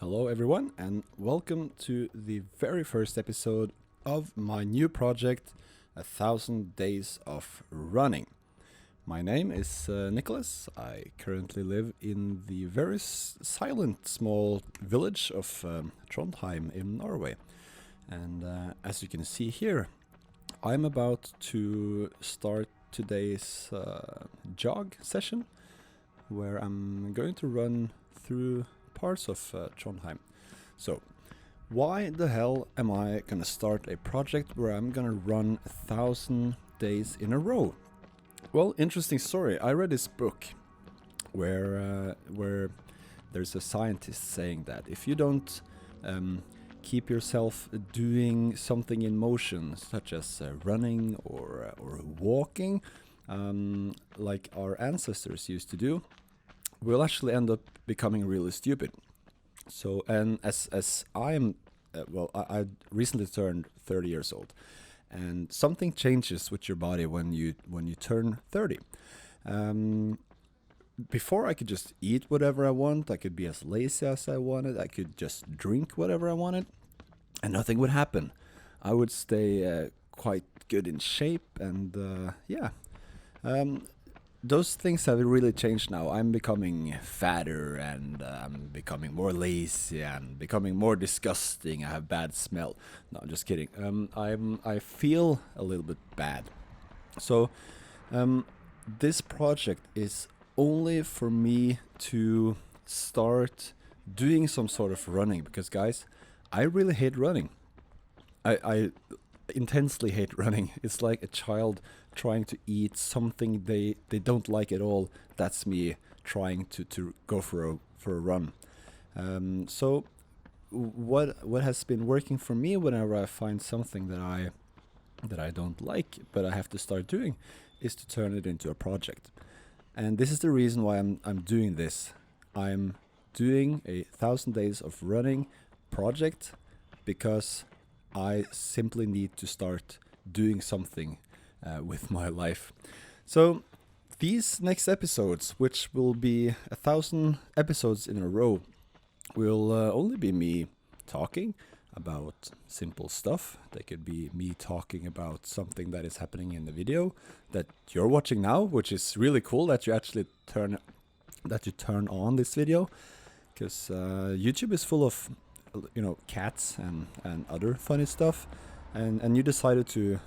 Hello, everyone, and welcome to the very first episode of my new project, 1,000 Days of Running. My name is Nicholas. I currently live in the very silent small village of Trondheim in Norway. And as you can see here, I'm about to start today's jog session where I'm going to run through parts of Trondheim. So, why the hell am I gonna start a project where I'm gonna run 1,000 days in a row? Well, interesting story. I read this book where there's a scientist saying that if you don't keep yourself doing something in motion, such as running or walking, like our ancestors used to do, we'll actually end up becoming really stupid. So, and as I am, I recently turned 30 years old, and something changes with your body when you turn 30. Um, Before I could just eat whatever I want, I could be as lazy as I wanted, I could just drink whatever I wanted, and nothing would happen. I would stay quite good in shape, and yeah. Um, those things have really changed now. I'm becoming fatter and I'm becoming more lazy and becoming more disgusting. I have bad smell. No, I'm just kidding. I feel a little bit bad. So um, this project is only for me to start doing some sort of running because, guys, I really hate running. I intensely hate running. It's like a child trying to eat something they don't like at all. That's me trying to go for a run. So what has been working for me whenever I find something that I don't like but I have to start doing is to turn it into a project. And this is the reason why I'm doing this. I'm doing a 1,000 days of running project because I simply need to start doing something with my life. So these next episodes, which will be 1,000 episodes in a row, will only be me talking about simple stuff. They could be me talking about something that is happening in the video that you're watching now, which is really cool that you actually turn on this video, because YouTube is full of cats and other funny stuff, and you decided to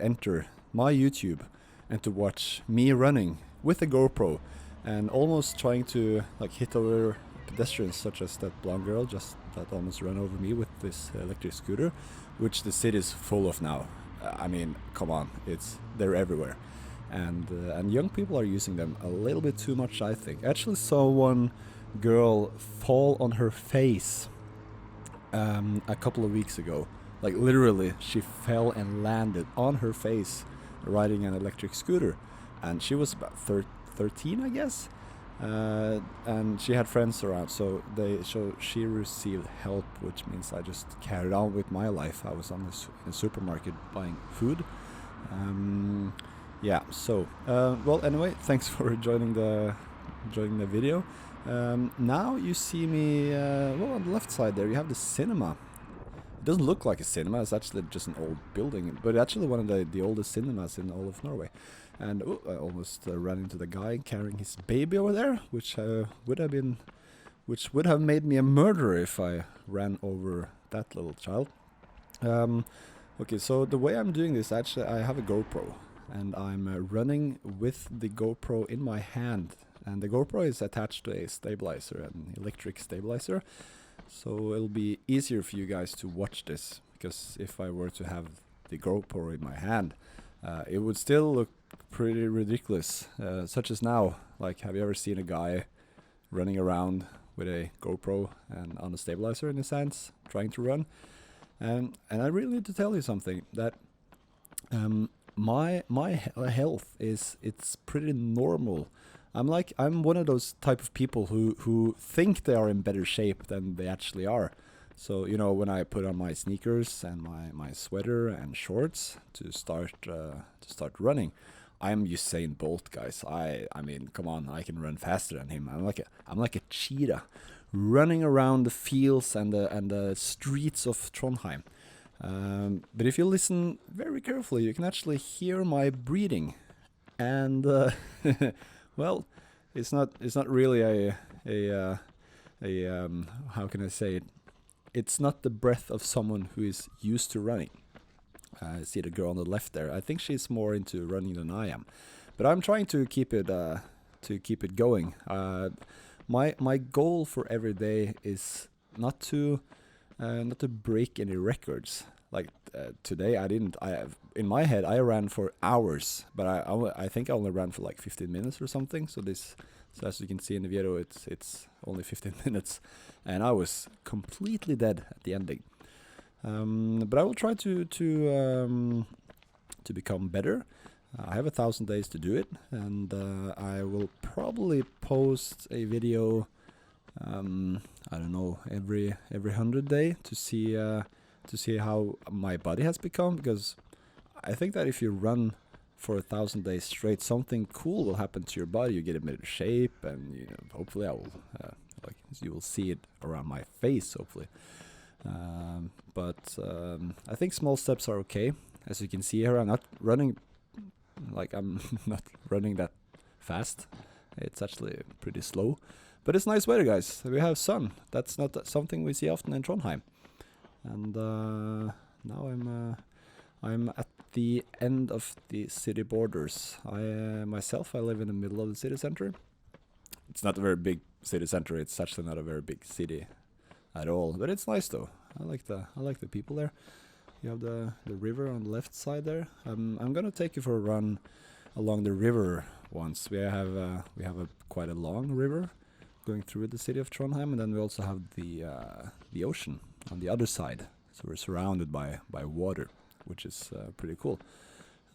enter my YouTube and to watch me running with a GoPro and almost trying to like hit over pedestrians, such as that blonde girl just that almost ran over me with this electric scooter, which the city is full of now. I mean, come on, they're everywhere, and young people are using them a little bit too much. I think. I actually saw one girl fall on her face a couple of weeks ago. Like literally, she fell and landed on her face riding an electric scooter, and she was about 13, I guess. And she had friends around, so she received help, which means I just carried on with my life. I was in the supermarket buying food. Yeah. So well, anyway, thanks for joining the video. Now you see me, well, on the left side there, you have the cinema. It doesn't look like a cinema, it's actually just an old building, but actually one of the oldest cinemas in all of Norway. And I almost ran into the guy carrying his baby over there, which would have made me a murderer if I ran over that little child. Okay, so the way I'm doing this, actually, I have a GoPro, and I'm running with the GoPro in my hand. And the GoPro is attached to a stabilizer, an electric stabilizer. So it'll be easier for you guys to watch this, because if I were to have the GoPro in my hand, it would still look pretty ridiculous, such as now. Like, have you ever seen a guy running around with a GoPro and on a stabilizer in his hands, trying to run? And I really need to tell you something, that my health it's pretty normal. I'm one of those type of people who think they are in better shape than they actually are. So when I put on my sneakers and my sweater and shorts to start running, I'm Usain Bolt, guys. I mean, come on, I can run faster than him. I'm like a cheetah running around the fields and the streets of Trondheim. But if you listen very carefully, you can actually hear my breathing, and well, it's not really a how can I say it? It's not the breath of someone who is used to running. I see the girl on the left there. I think she's more into running than I am, but I'm trying to keep it going. My goal for every day is not to break any records. Like today, in my head I ran for hours, but I think I only ran for like 15 minutes or something. So as you can see in the video, it's only 15 minutes, and I was completely dead at the ending. But I will try to become better. I have 1,000 days to do it, and I will probably post a video. I don't know, every 100 day to see how my body has become, because I think that if you run for 1,000 days straight, something cool will happen to your body. You get a better shape, and hopefully I will you will see it around my face, hopefully. But I think small steps are okay. As you can see here, I'm not running that fast. It's actually pretty slow, but it's nice weather, guys. We have sun. That's not something we see often in Trondheim. And now I'm at the end of the city borders. I live in the middle of the city center. It's not a very big city center. It's actually not a very big city at all, but it's nice though. I like the people there. You have the river on the left side there. I'm gonna take you for a run along the river once. We have a quite a long river going through the city of Trondheim, and then we also have the ocean on the other side. So we're surrounded by water, which is pretty cool.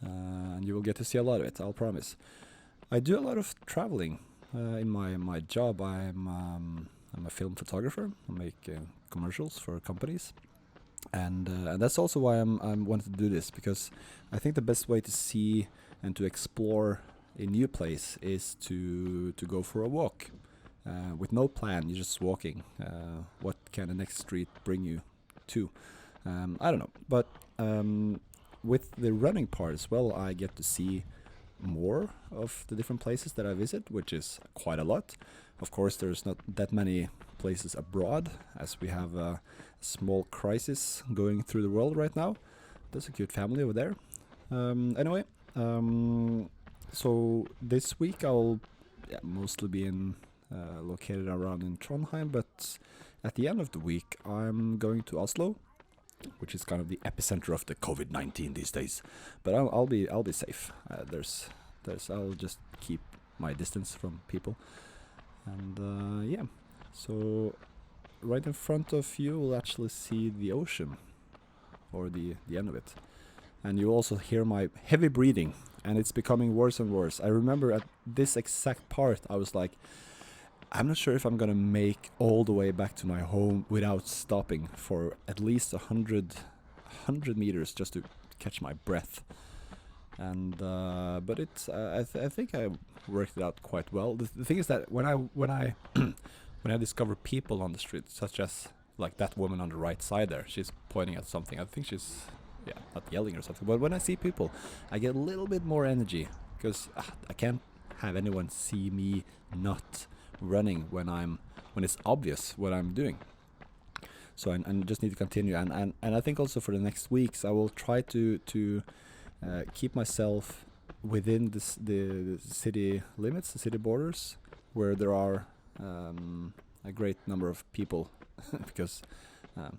And you will get to see a lot of it, I'll promise. I do a lot of traveling in my job. I'm a film photographer. I make commercials for companies. And that's also why I wanted to do this, because I think the best way to see and to explore a new place is to go for a walk with no plan. You're just walking. What can the next street bring you to? I don't know. But with the running part as well, I get to see more of the different places that I visit, which is quite a lot. Of course, there's not that many places abroad, as we have a small crisis going through the world right now. There's a cute family over there. Anyway, so this week I'll mostly be located around in Trondheim, but at the end of the week I'm going to Oslo, which is kind of the epicenter of the COVID-19 these days. But I'll be safe. I'll just keep my distance from people, and yeah. So right in front of you will actually see the ocean, or the end of it, and you also hear my heavy breathing, and it's becoming worse and worse. I remember at this exact part I was like, I'm not sure if I'm gonna make all the way back to my home without stopping for at least 100 meters just to catch my breath. And but it's I think I worked it out quite well. The thing is that when I when I discover people on the street, such as like that woman on the right side there, she's pointing at something. I think she's not yelling or something. But when I see people, I get a little bit more energy, because I can't have anyone see me not running when it's obvious what I'm doing. So I just need to continue, and I think also for the next weeks I will try to keep myself within the city limits, the city borders, where there are a great number of people, because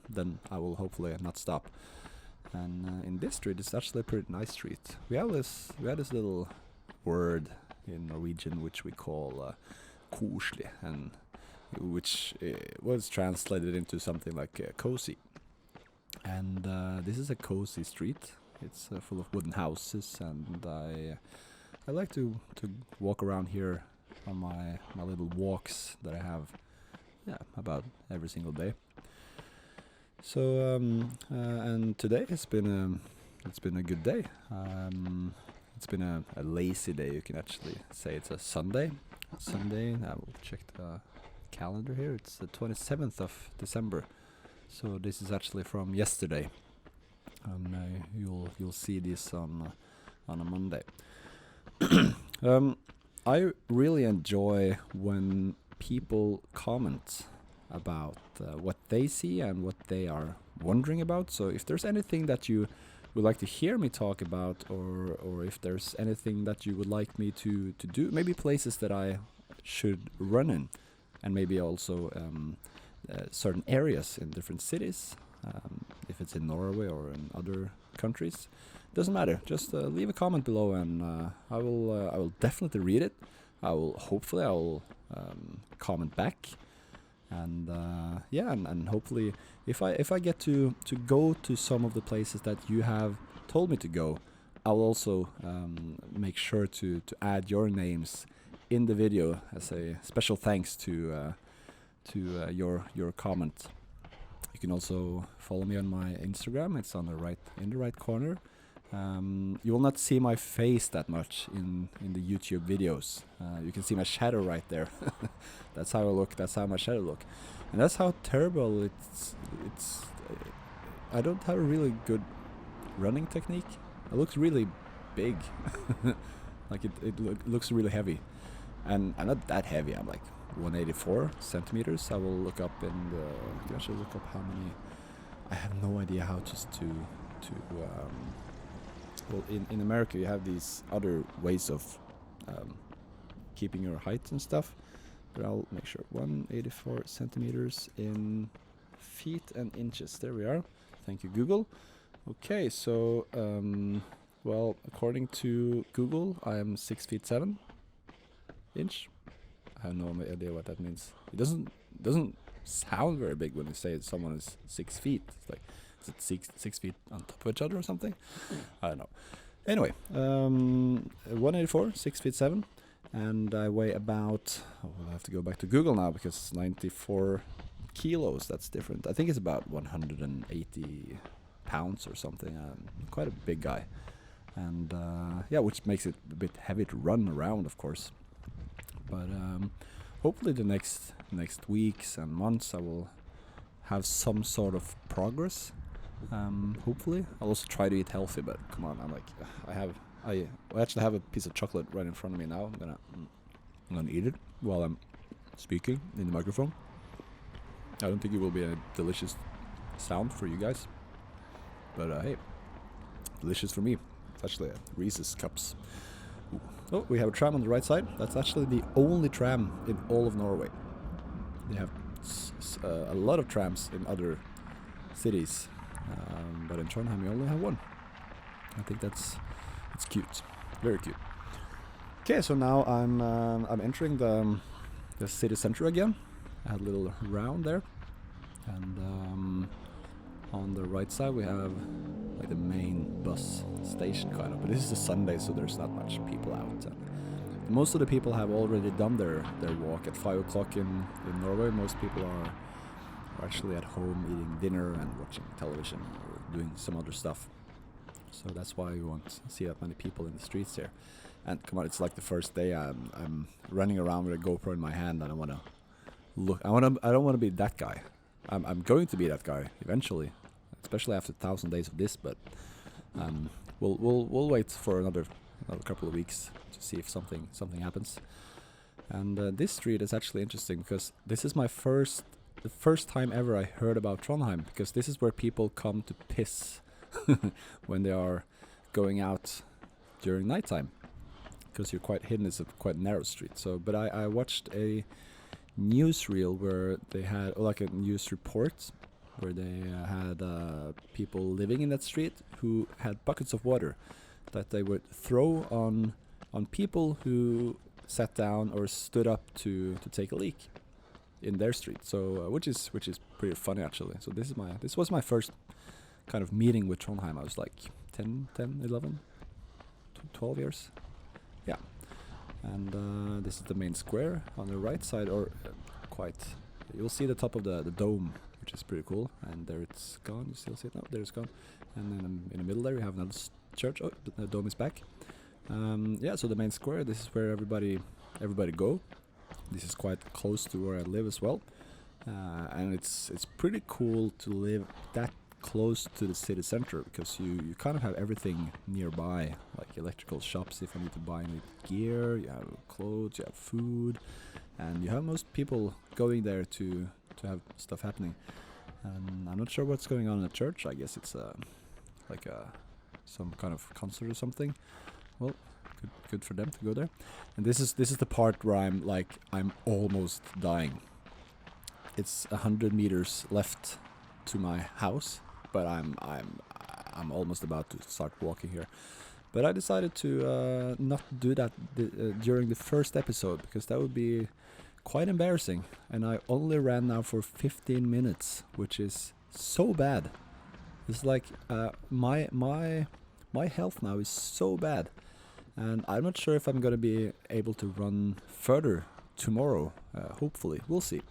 then I will hopefully not stop. And in this street, it's actually a pretty nice street. We had this little word in Norwegian which we call koselig, and which was translated into something like cozy. And this is a cozy street. It's full of wooden houses, and I like to walk around here on my little walks that I have about every single day. So and today it's been a good day. It's been a lazy day, you can actually say. It's a Sunday. I will check the calendar here. It's the 27th of December. So this is actually from yesterday. And you'll see this on a Monday. I really enjoy when people comment about what they see and what they are wondering about. So if there's anything that you would like to hear me talk about, or if there's anything that you would like me to do, maybe places that I should run in, and maybe also certain areas in different cities, if it's in Norway or in other countries, doesn't matter. Just leave a comment below, and I will definitely read it. I will comment back, and and hopefully if I get to go to some of the places that you have told me to go, I'll also make sure to add your names in the video as a special thanks to your comment. You can also follow me on my Instagram. It's on in the right corner. You will not see my face that much in the YouTube videos. You can see my shadow right there. That's how I look. That's how my shadow look, and that's how terrible it's. I don't have a really good running technique. It looks really big, like it looks really heavy, and I'm not that heavy. I'm like 184 centimeters. I will look up I can actually look up how many. I have no idea how to well, in America you have these other ways of keeping your height and stuff, but I'll make sure 184 centimeters in feet and inches. There we are. Thank you, Google. Okay, so well, according to Google, I am 6 feet 7 inch. I have no idea what that means. It doesn't sound very big when you say someone is 6 feet. It's like, is it 6 feet on top of each other or something? I don't know. Anyway, 184, 6 feet 7, and I weigh about. I'll have to go back to Google now because it's 94 kilos. That's different. I think it's about 180 pounds or something. I'm quite a big guy, and which makes it a bit heavy to run around, of course. But hopefully the next weeks and months I will have some sort of progress. Hopefully I'll also try to eat healthy, but come on, I'm like I actually have a piece of chocolate right in front of me now. I'm gonna eat it while I'm speaking in the microphone. I don't think it will be a delicious sound for you guys, but hey, delicious for me. It's actually a Reese's Cups. Ooh. Oh, we have a tram on the right side. That's actually the only tram in all of Norway. They have a lot of trams in other cities, but in Trondheim we only have one. I think it's cute, very cute. Okay, so now I'm entering the city center again. I had a little round there, and on the right side we have like the main bus station kind of. But this is a Sunday, so there's not much people out. And most of the people have already done their walk at 5 o'clock in Norway. Most people are actually at home eating dinner and watching television or doing some other stuff. So that's why you won't see that many people in the streets here. And come on, it's like the first day. I'm running around with a GoPro in my hand, and I want to look. I don't want to be that guy. I'm going to be that guy eventually, especially after 1,000 days of this. But we'll wait for another couple of weeks to see if something happens. And this street is actually interesting because this is the first time ever I heard about Trondheim, because this is where people come to piss when they are going out during nighttime, because you're quite hidden. It's a quite narrow street. So, but I watched a newsreel where they had, like a news report, where they had people living in that street who had buckets of water that they would throw on people who sat down or stood up to take a leak in their street. So which is pretty funny actually. So this was my first kind of meeting with Trondheim. I was like 10, 11, 12 years. Yeah. And this is the main square on the right side, or you'll see the top of the dome, which is pretty cool. And there it's gone. You still see it now? There it's gone. And then in the middle there you have another church. Oh, the dome is back. So the main square, this is where everybody go. This is quite close to where I live as well, and it's pretty cool to live that close to the city center, because you kind of have everything nearby, like electrical shops if I need to buy any gear, you have clothes, you have food, and you have most people going there to have stuff happening. And I'm not sure what's going on in the church. I guess it's like some kind of concert or something. Well, good for them to go there. And this is the part where I'm almost dying. It's 100 meters left to my house, but I'm almost about to start walking here. But I decided to not do that during the first episode, because that would be quite embarrassing. And I only ran now for 15 minutes, which is so bad. It's like my health now is so bad, and I'm not sure if I'm gonna be able to run further tomorrow. Hopefully, we'll see.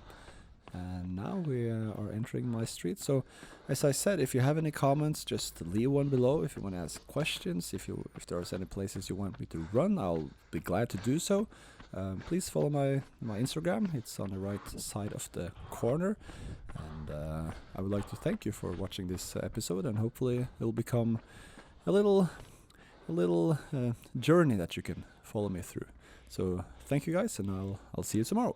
And now we are entering my street. So, as I said, if you have any comments, just leave one below. If you want to ask questions, if there's any places you want me to run, I'll be glad to do so. Please follow my Instagram. It's on the right side of the corner. And I would like to thank you for watching this episode, and hopefully it'll become a little journey that you can follow me through. So thank you guys, and I'll see you tomorrow.